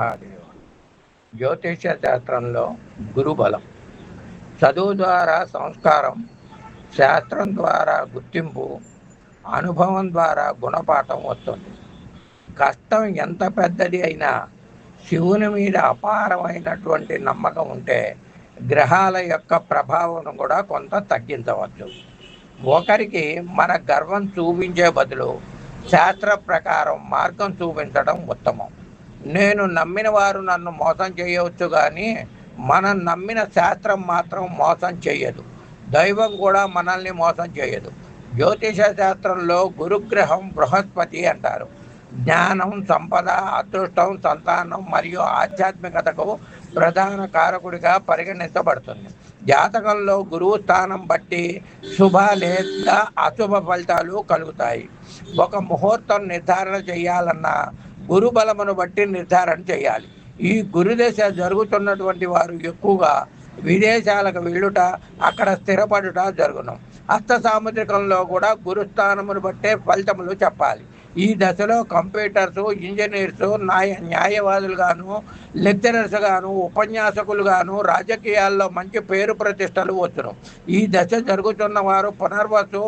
అది జ్యోతిష శాస్త్రంలో గురుబలం. చదువు ద్వారా సంస్కారం, శాస్త్రం ద్వారా గుర్తింపు, అనుభవం ద్వారా గుణపాఠం వస్తుంది. కష్టం ఎంత పెద్దది అయినా శివుని మీద అపారమైనటువంటి నమ్మకం ఉంటే గ్రహాల యొక్క ప్రభావం కూడా కొంత తగ్గించవచ్చు. ఒకరికి మన గర్వం చూపించే బదులు శాస్త్ర ప్రకారం మార్గం చూపించడం ఉత్తమం. నేను నమ్మిన వారు నన్ను మోసం చేయవచ్చు, కానీ మనం నమ్మిన శాస్త్రం మాత్రం మోసం చేయదు. దైవం కూడా మనల్ని మోసం చేయదు. జ్యోతిష శాస్త్రంలో గురుగ్రహం బృహస్పతి అంటారు. జ్ఞానం, సంపద, అదృష్టం, సంతానం మరియు ఆధ్యాత్మికతకు ప్రధాన కారకుడిగా పరిగణించబడుతుంది. జాతకంలో గురువు స్థానం బట్టి శుభ లేదా అశుభ ఫలితాలు కలుగుతాయి. ఒక ముహూర్తం నిర్ధారణ చేయాలన్నా గురు బలమును బట్టి నిర్ధారణ చేయాలి. ఈ గురుదశ జరుగుతున్నటువంటి వారు ఎక్కువగా విదేశాలకు వెళ్ళుట, అక్కడ స్థిరపడుట జరుగును. హస్త సాముద్రికంలో కూడా గురుస్థానమును బట్టే ఫలితములు చెప్పాలి. ఈ దశలో కంప్యూటర్స్, ఇంజనీర్స్, న్యాయవాదులు గాను, లెక్చరర్స్ గాను, ఉపన్యాసకులు గాను, రాజకీయాల్లో మంచి పేరు ప్రతిష్టలు వచ్చును. ఈ దశ జరుగుతున్న వారు పునర్వసు,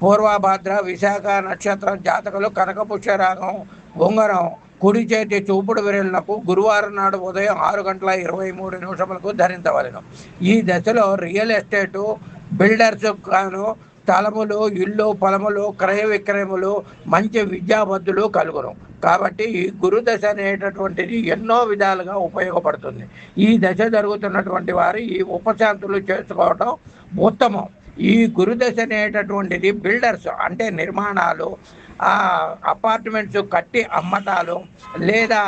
పూర్వభాద్ర, విశాఖ నక్షత్రం జాతకులు కనకపుష్యరాగం ఉంగరం కుడి చేతి చూపుడు విరలకు గురువారం నాడు ఉదయం 6:23 ధరించవలెను. ఈ దశలో రియల్ ఎస్టేటు, బిల్డర్స్ గాను స్థలములు, ఇళ్ళు, పొలములు, క్రయ విక్రయములు, మంచి విద్యాబుద్ధులు కలుగును. కాబట్టి ఈ గురుదశ అనేటటువంటిది ఎన్నో విధాలుగా ఉపయోగపడుతుంది. ఈ దశ జరుగుతున్నటువంటి వారు ఈ ఉపశాంతులు చేసుకోవటం ఉత్తమం. ఈ గురుదశ అనేటటువంటిది బిల్డర్స్ అంటే నిర్మాణాలు, అపార్ట్మెంట్స్ కట్టి అమ్మటాలు, లేదా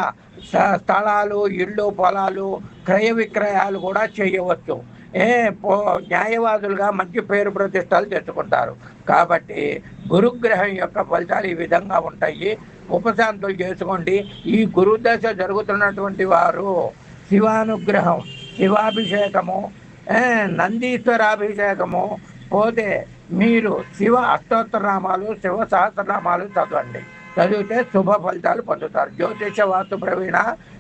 స్థలాలు, ఇళ్ళు, పొలాలు, క్రయ విక్రయాలు కూడా చేయవచ్చు. న్యాయవాదులుగా మంచి పేరు ప్రతిష్టలు తెచ్చుకుంటారు. కాబట్టి గురుగ్రహం యొక్క ఫలితాలు ఈ విధంగా ఉంటాయి. ఉపశాంతులు చేసుకోండి. ఈ గురుదశ జరుగుతున్నటువంటి వారు శివానుగ్రహం, శివాభిషేకము, నందీశ్వరాభిషేకము, పోతే మీరు శివ అష్టోత్తరనామాలు, శివ సహస్రనామాలు చదవండి. చదివితే శుభ ఫలితాలు పొందుతారు. జ్యోతిష వాస్తు ప్రవీణ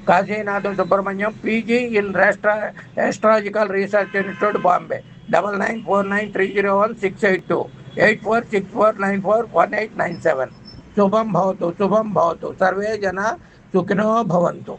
Kasinatha Subrahmanyam, PG in astrological research institute, Bombay. 9949301682 8464941897. శుభం భవతు, శుభం భవతు. సర్వే జన సుఖినో భవంతు.